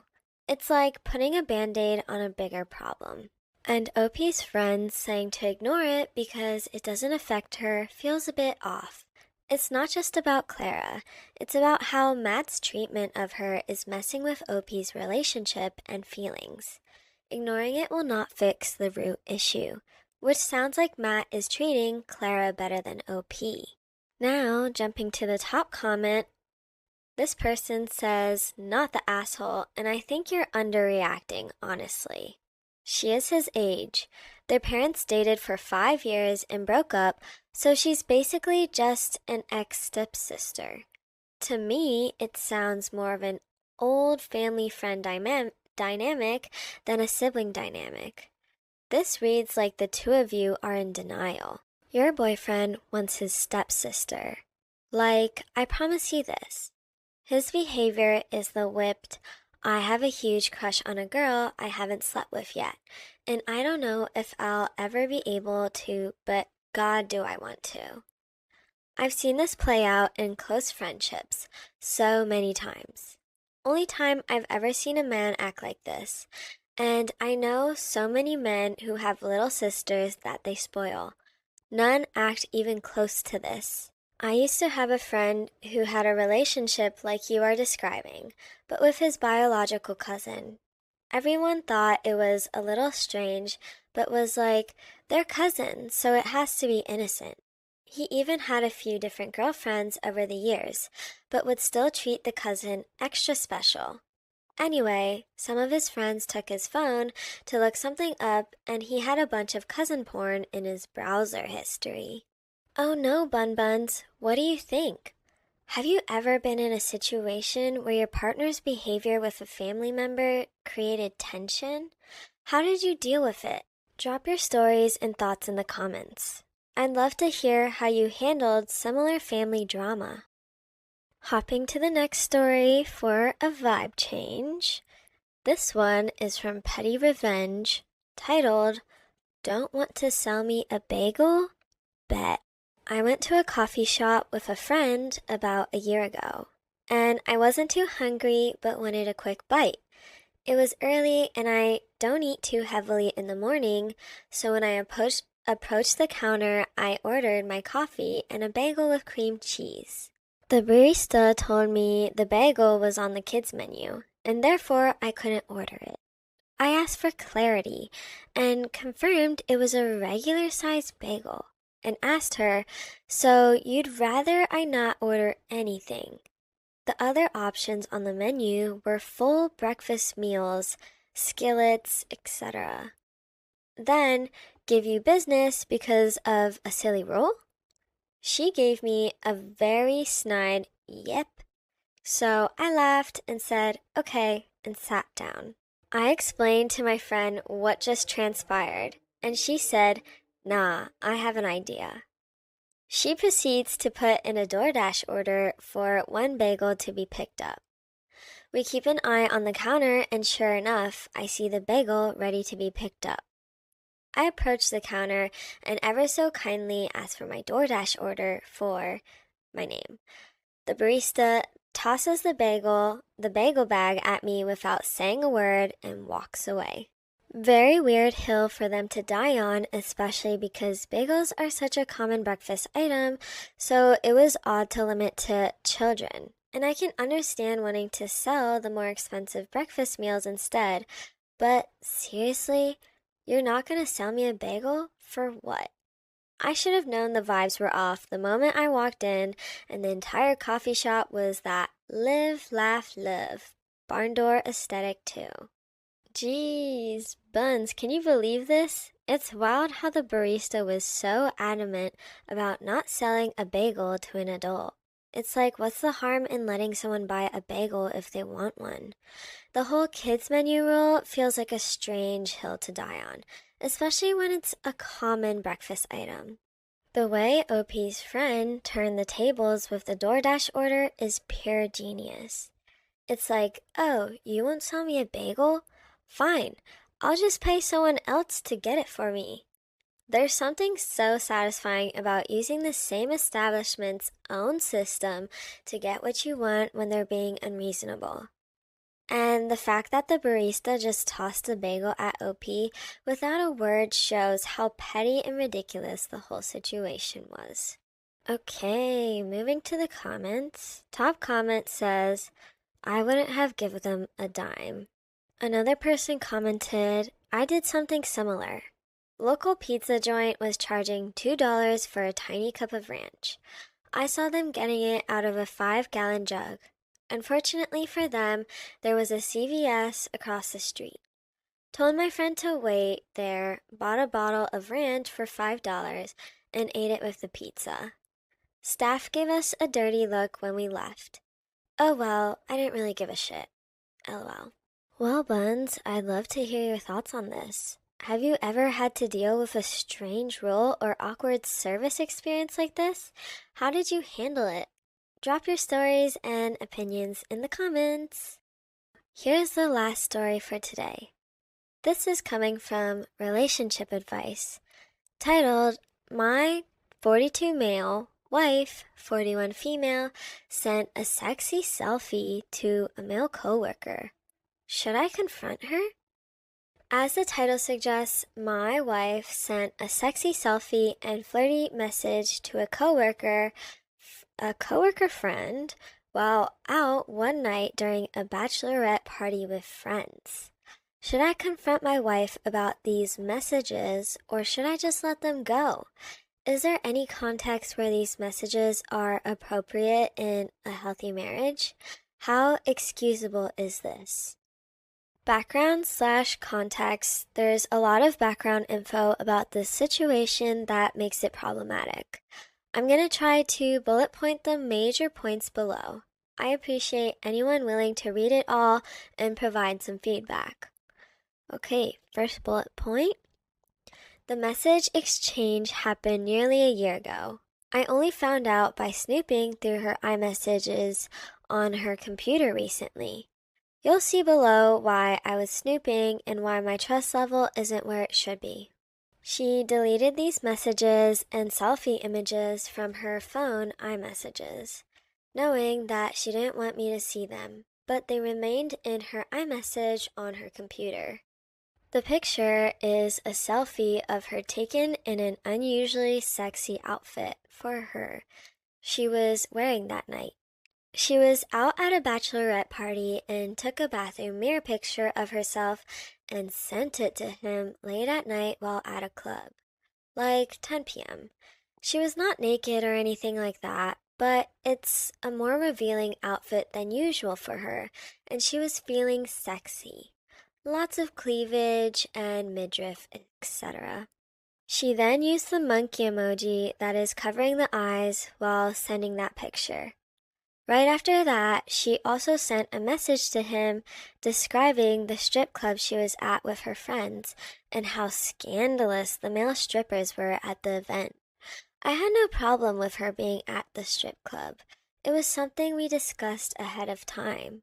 It's like putting a band-aid on a bigger problem. And OP's friends saying to ignore it because it doesn't affect her feels a bit off. It's not just about Clara, it's about how Matt's treatment of her is messing with OP's relationship and feelings. Ignoring it will not fix the root issue, which sounds like Matt is treating Clara better than OP. Now, jumping to the top comment, this person says, not the asshole, and I think you're underreacting, honestly. She is his age. Their parents dated for 5 years and broke up, so she's basically just an ex-stepsister. To me, it sounds more of an old family friend dynamic than a sibling dynamic. This reads like the two of you are in denial. Your boyfriend wants his stepsister. Like, I promise you this. His behavior is the whipped, I have a huge crush on a girl I haven't slept with yet, and I don't know if I'll ever be able to, but God, do I want to. I've seen this play out in close friendships so many times. Only time I've ever seen a man act like this, and I know so many men who have little sisters that they spoil. None act even close to this. I used to have a friend who had a relationship like you are describing, but with his biological cousin. Everyone thought it was a little strange, but was like, they're cousins, so it has to be innocent. He even had a few different girlfriends over the years, but would still treat the cousin extra special. Anyway, some of his friends took his phone to look something up, and he had a bunch of cousin porn in his browser history. Oh no, bun-buns, what do you think? Have you ever been in a situation where your partner's behavior with a family member created tension? How did you deal with it? Drop your stories and thoughts in the comments. I'd love to hear how you handled similar family drama. Hopping to the next story for a vibe change. This one is from Petty Revenge, titled, Don't Want to Sell Me a Bagel? Bet. I went to a coffee shop with a friend about a year ago, and I wasn't too hungry but wanted a quick bite. It was early and I don't eat too heavily in the morning, so when I approached the counter, I ordered my coffee and a bagel with cream cheese. The barista told me the bagel was on the kids' menu, and therefore I couldn't order it. I asked for clarity and confirmed it was a regular-sized bagel, and asked her, so you'd rather I not order anything? The other options on the menu were full breakfast meals, skillets, etc. Then give you business because of a silly rule? She gave me a very snide yep. So I laughed and said, okay, and sat down. I explained to my friend what just transpired, and she said, nah, I have an idea. She proceeds to put in a DoorDash order for one bagel to be picked up. We keep an eye on the counter, and sure enough, I see the bagel ready to be picked up. I approach the counter and ever so kindly ask for my DoorDash order for my name. The barista tosses the bagel bag at me without saying a word and walks away. Very weird hill for them to die on, especially because bagels are such a common breakfast item, so it was odd to limit to children. And I can understand wanting to sell the more expensive breakfast meals instead, but seriously, you're not going to sell me a bagel? For what? I should have known the vibes were off the moment I walked in, and the entire coffee shop was that live, laugh, love barn door aesthetic too. Jeez, Buns, can you believe this? It's wild how the barista was so adamant about not selling a bagel to an adult. It's like, what's the harm in letting someone buy a bagel if they want one? The whole kids menu rule feels like a strange hill to die on, especially when it's a common breakfast item. The way OP's friend turned the tables with the DoorDash order is pure genius. It's like, oh, you won't sell me a bagel? Fine, I'll just pay someone else to get it for me. There's something so satisfying about using the same establishment's own system to get what you want when they're being unreasonable. And the fact that the barista just tossed a bagel at OP without a word shows how petty and ridiculous the whole situation was. Okay, moving to the comments. Top comment says, I wouldn't have given them a dime. Another person commented, I did something similar. Local pizza joint was charging $2 for a tiny cup of ranch. I saw them getting it out of a 5-gallon jug. Unfortunately for them, there was a CVS across the street. Told my friend to wait there, bought a bottle of ranch for $5, and ate it with the pizza. Staff gave us a dirty look when we left. Oh well, I didn't really give a shit. LOL. Well, Buns, I'd love to hear your thoughts on this. Have you ever had to deal with a strange rule or awkward service experience like this? How did you handle it? Drop your stories and opinions in the comments. Here's the last story for today. This is coming from Relationship Advice, titled, My 42 Male Wife, 41 Female, Sent a Sexy Selfie to a Male Coworker. Should I confront her? As the title suggests, my wife sent a sexy selfie and flirty message to a coworker friend, while out one night during a bachelorette party with friends. Should I confront my wife about these messages, or should I just let them go? Is there any context where these messages are appropriate in a healthy marriage? How excusable is this? Background/context. There's a lot of background info about this situation that makes it problematic. I'm going to try to bullet point the major points below. I appreciate anyone willing to read it all and provide some feedback. Okay, first bullet point. The message exchange happened nearly a year ago. I only found out by snooping through her iMessages on her computer recently. You'll see below why I was snooping and why my trust level isn't where it should be. She deleted these messages and selfie images from her phone iMessages, knowing that she didn't want me to see them, but they remained in her iMessage on her computer. The picture is a selfie of her taken in an unusually sexy outfit for her she was wearing that night. She was out at a bachelorette party and took a bathroom mirror picture of herself and sent it to him late at night while at a club, like 10 p.m. She was not naked or anything like that, but it's a more revealing outfit than usual for her, and she was feeling sexy. Lots of cleavage and midriff, etc. She then used the monkey emoji that is covering the eyes while sending that picture. Right after that, she also sent a message to him describing the strip club she was at with her friends and how scandalous the male strippers were at the event. I had no problem with her being at the strip club. It was something we discussed ahead of time.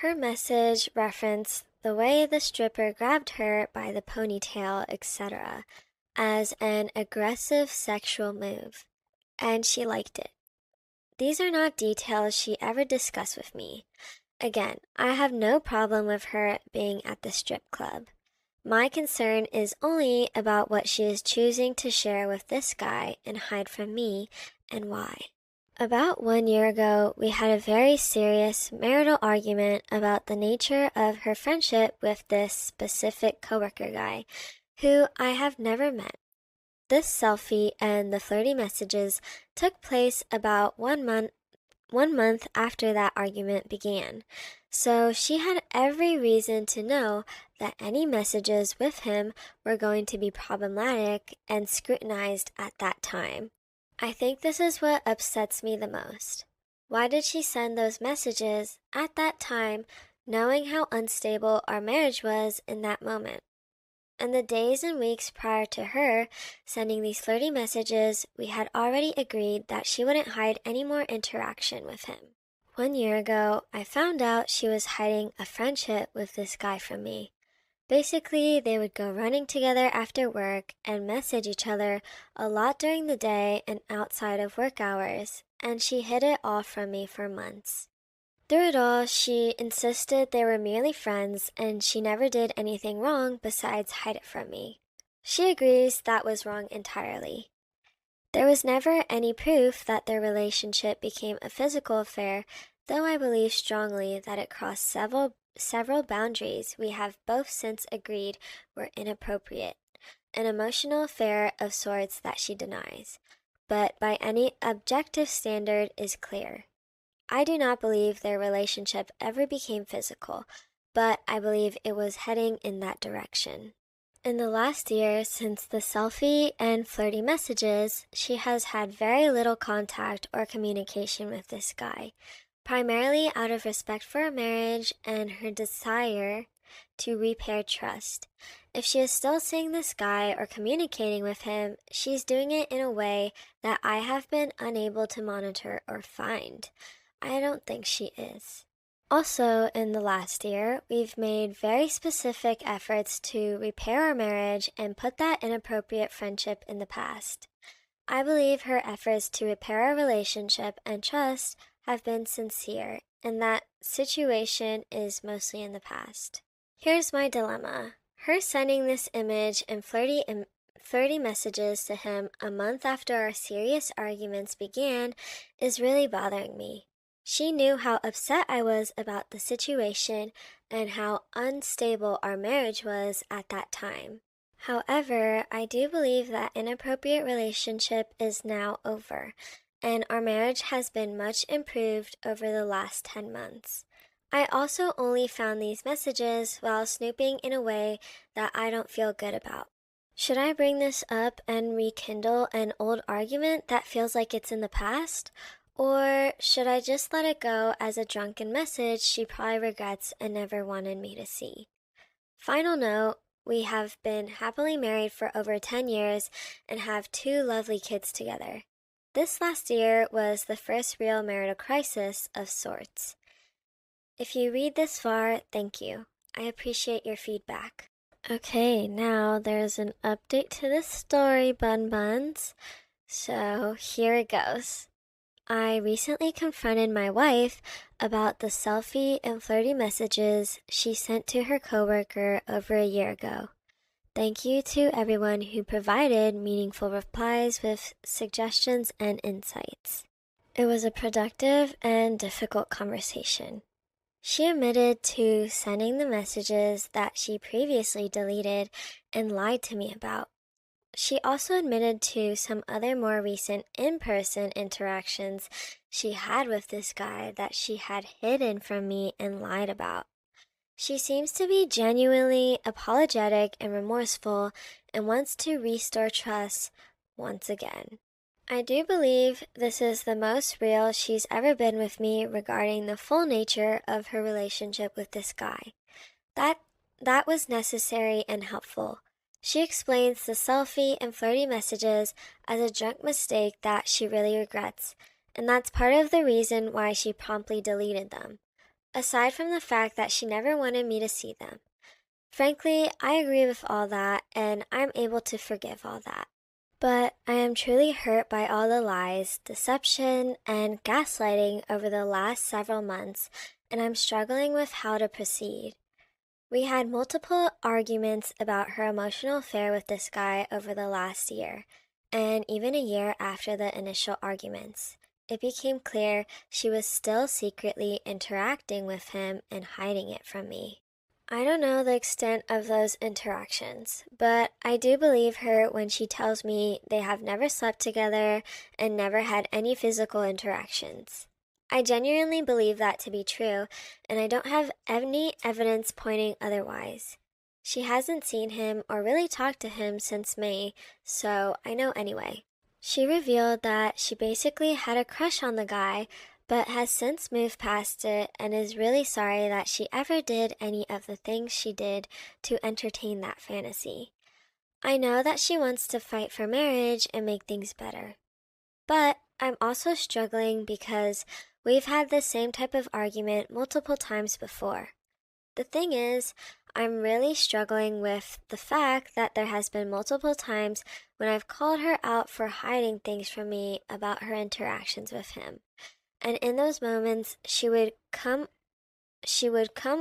Her message referenced the way the stripper grabbed her by the ponytail, etc., as an aggressive sexual move, and she liked it. These are not details she ever discussed with me. Again, I have no problem with her being at the strip club. My concern is only about what she is choosing to share with this guy and hide from me, and why. About 1 year ago, we had a very serious marital argument about the nature of her friendship with this specific coworker guy, who I have never met. This selfie and the flirty messages took place about one month after that argument began, So she had every reason to know that any messages with him were going to be problematic and scrutinized at that time. I think this is what upsets me the most. Why did she send those messages at that time, knowing how unstable our marriage was in that moment? In the days and weeks prior to her sending these flirty messages, we had already agreed that she wouldn't hide any more interaction with him. 1 year ago, I found out she was hiding a friendship with this guy from me. Basically, they would go running together after work and message each other a lot during the day and outside of work hours, and she hid it all from me for months. Through it all, she insisted they were merely friends and she never did anything wrong besides hide it from me. She agrees that was wrong entirely. There was never any proof that their relationship became a physical affair, though I believe strongly that it crossed several boundaries we have both since agreed were inappropriate. An emotional affair of sorts that she denies, but by any objective standard is clear. I do not believe their relationship ever became physical, but I believe it was heading in that direction. In the last year, since the selfie and flirty messages, she has had very little contact or communication with this guy, primarily out of respect for our marriage and her desire to repair trust. If she is still seeing this guy or communicating with him, she's doing it in a way that I have been unable to monitor or find. I don't think she is. Also, in the last year, we've made very specific efforts to repair our marriage and put that inappropriate friendship in the past. I believe her efforts to repair our relationship and trust have been sincere, and that situation is mostly in the past. Here's my dilemma. Her sending this image and flirty messages to him a month after our serious arguments began is really bothering me. She knew how upset I was about the situation and how unstable our marriage was at that time. However, I do believe that inappropriate relationship is now over, and our marriage has been much improved over the last 10 months. I also only found these messages while snooping in a way that I don't feel good about. Should I bring this up and rekindle an old argument that feels like it's in the past? Or should I just let it go as a drunken message she probably regrets and never wanted me to see? Final note, we have been happily married for over 10 years and have 2 lovely kids together. This last year was the first real marital crisis of sorts. If you read this far, thank you. I appreciate your feedback. Okay, now there's an update to the story, bun-buns. So here it goes. I recently confronted my wife about the selfie and flirty messages she sent to her coworker over a year ago. Thank you to everyone who provided meaningful replies with suggestions and insights. It was a productive and difficult conversation. She admitted to sending the messages that she previously deleted and lied to me about. She also admitted to some other more recent in-person interactions she had with this guy that she had hidden from me and lied about. She seems to be genuinely apologetic and remorseful and wants to restore trust once again. I do believe this is the most real she's ever been with me regarding the full nature of her relationship with this guy. That was necessary and helpful. She explains the selfie and flirty messages as a drunk mistake that she really regrets, and that's part of the reason why she promptly deleted them, aside from the fact that she never wanted me to see them. Frankly, I agree with all that, and I'm able to forgive all that. But I am truly hurt by all the lies, deception, and gaslighting over the last several months, and I'm struggling with how to proceed. We had multiple arguments about her emotional affair with this guy over the last year, and even a year after the initial arguments. It became clear she was still secretly interacting with him and hiding it from me. I don't know the extent of those interactions, but I do believe her when she tells me they have never slept together and never had any physical interactions. I genuinely believe that to be true, and I don't have any evidence pointing otherwise. She hasn't seen him or really talked to him since May, so I know anyway. She revealed that she basically had a crush on the guy, but has since moved past it and is really sorry that she ever did any of the things she did to entertain that fantasy. I know that she wants to fight for marriage and make things better. But I'm also struggling because we've had the same type of argument multiple times before. The thing is, I'm really struggling with the fact that there has been multiple times when I've called her out for hiding things from me about her interactions with him. And in those moments, she would come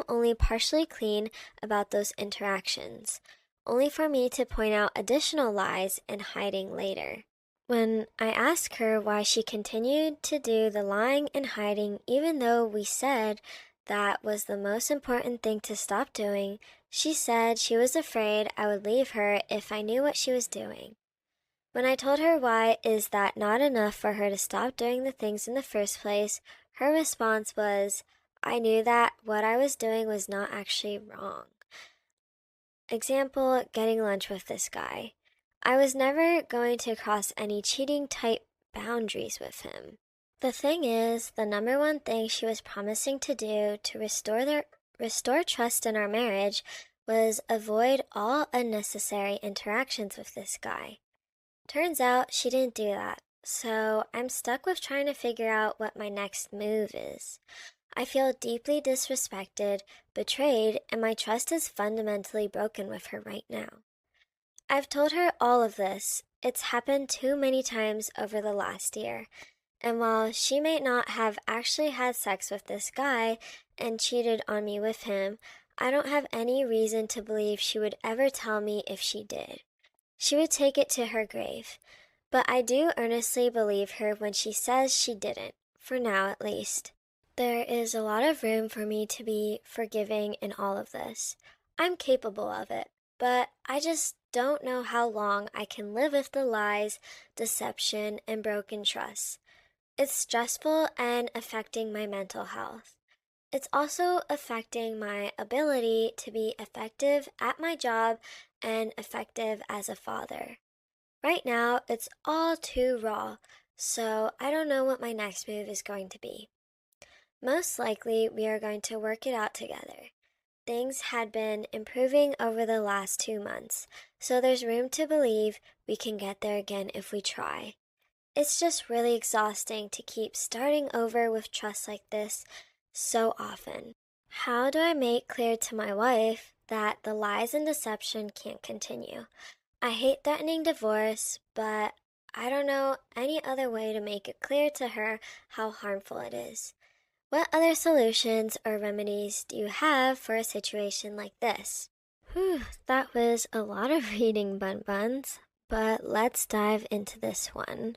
only partially clean about those interactions, only for me to point out additional lies and hiding later. When I asked her why she continued to do the lying and hiding even though we said that was the most important thing to stop doing, she said she was afraid I would leave her if I knew what she was doing. When I told her why is that not enough for her to stop doing the things in the first place, her response was, I knew that what I was doing was not actually wrong. Example, getting lunch with this guy. I was never going to cross any cheating type boundaries with him. The thing is, the number one thing she was promising to do to restore trust in our marriage was avoid all unnecessary interactions with this guy. Turns out she didn't do that, so I'm stuck with trying to figure out what my next move is. I feel deeply disrespected, betrayed, and my trust is fundamentally broken with her right now. I've told her all of this. It's happened too many times over the last year. And while she may not have actually had sex with this guy and cheated on me with him, I don't have any reason to believe she would ever tell me if she did. She would take it to her grave. But I do earnestly believe her when she says she didn't, for now at least. There is a lot of room for me to be forgiving in all of this. I'm capable of it, but I just don't know how long I can live with the lies, deception, and broken trust. It's stressful and affecting my mental health. It's also affecting my ability to be effective at my job and effective as a father. Right now, it's all too raw, so I don't know what my next move is going to be. Most likely, we are going to work it out together. Things had been improving over the last 2 months, so there's room to believe we can get there again if we try. It's just really exhausting to keep starting over with trust like this so often. How do I make clear to my wife that the lies and deception can't continue? I hate threatening divorce, but I don't know any other way to make it clear to her how harmful it is. What other solutions or remedies do you have for a situation like this? Whew, that was a lot of reading, bun-buns, but let's dive into this one.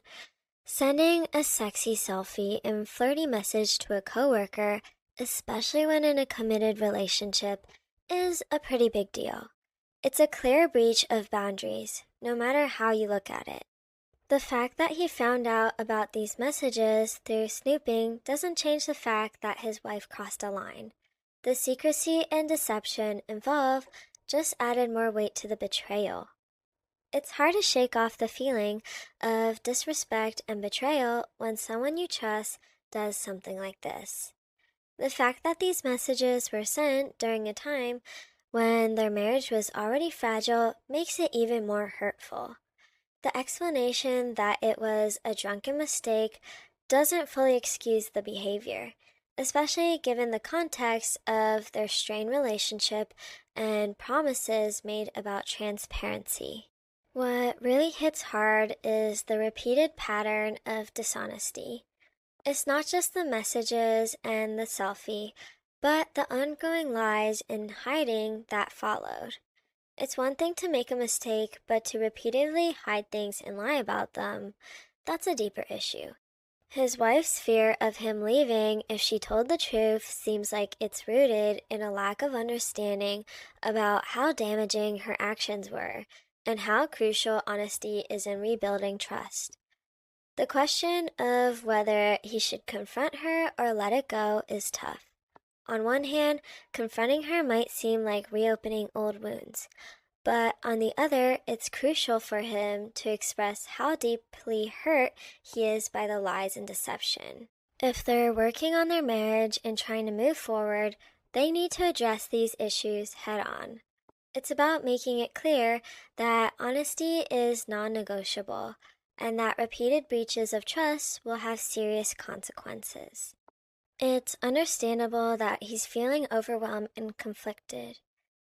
Sending a sexy selfie and flirty message to a coworker, especially when in a committed relationship, is a pretty big deal. It's a clear breach of boundaries, no matter how you look at it. The fact that he found out about these messages through snooping doesn't change the fact that his wife crossed a line. The secrecy and deception involved just added more weight to the betrayal. It's hard to shake off the feeling of disrespect and betrayal when someone you trust does something like this. The fact that these messages were sent during a time when their marriage was already fragile makes it even more hurtful. The explanation that it was a drunken mistake doesn't fully excuse the behavior, especially given the context of their strained relationship and promises made about transparency. What really hits hard is the repeated pattern of dishonesty. It's not just the messages and the selfie, but the ongoing lies and hiding that followed. It's one thing to make a mistake, but to repeatedly hide things and lie about them, that's a deeper issue. His wife's fear of him leaving if she told the truth seems like it's rooted in a lack of understanding about how damaging her actions were and how crucial honesty is in rebuilding trust. The question of whether he should confront her or let it go is tough. On one hand, confronting her might seem like reopening old wounds, but on the other, it's crucial for him to express how deeply hurt he is by the lies and deception. If they're working on their marriage and trying to move forward, they need to address these issues head on. It's about making it clear that honesty is non-negotiable and that repeated breaches of trust will have serious consequences. It's understandable that he's feeling overwhelmed and conflicted.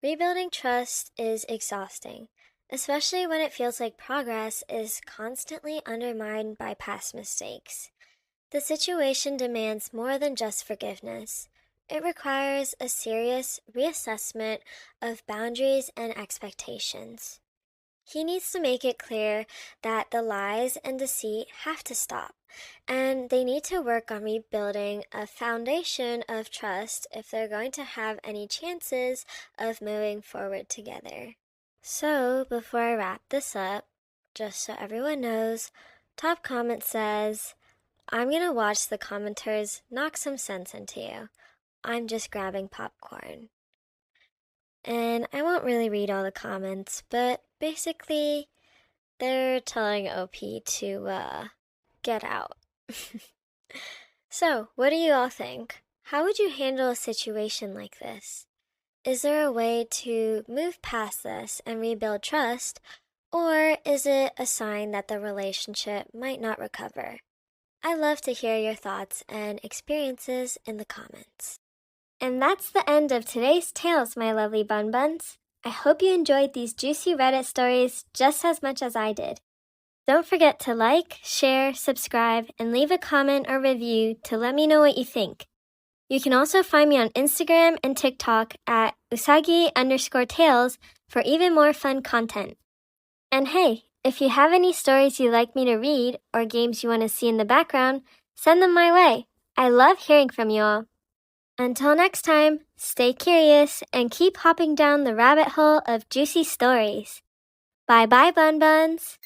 Rebuilding trust is exhausting, especially when it feels like progress is constantly undermined by past mistakes. The situation demands more than just forgiveness. It requires a serious reassessment of boundaries and expectations. He needs to make it clear that the lies and deceit have to stop, and they need to work on rebuilding a foundation of trust if they're going to have any chances of moving forward together. So, before I wrap this up, just so everyone knows, top comment says, I'm gonna watch the commenters knock some sense into you. I'm just grabbing popcorn. And I won't really read all the comments, but basically, they're telling OP to get out. So, what do you all think? How would you handle a situation like this? Is there a way to move past this and rebuild trust, or is it a sign that the relationship might not recover? I love to hear your thoughts and experiences in the comments. And that's the end of today's tales, my lovely bun-buns. I hope you enjoyed these juicy Reddit stories just as much as I did. Don't forget to like, share, subscribe, and leave a comment or review to let me know what you think. You can also find me on Instagram and TikTok at Usagi_Tales for even more fun content. And hey, if you have any stories you'd like me to read or games you want to see in the background, send them my way. I love hearing from you all. Until next time, stay curious and keep hopping down the rabbit hole of juicy stories. Bye-bye, bun-buns!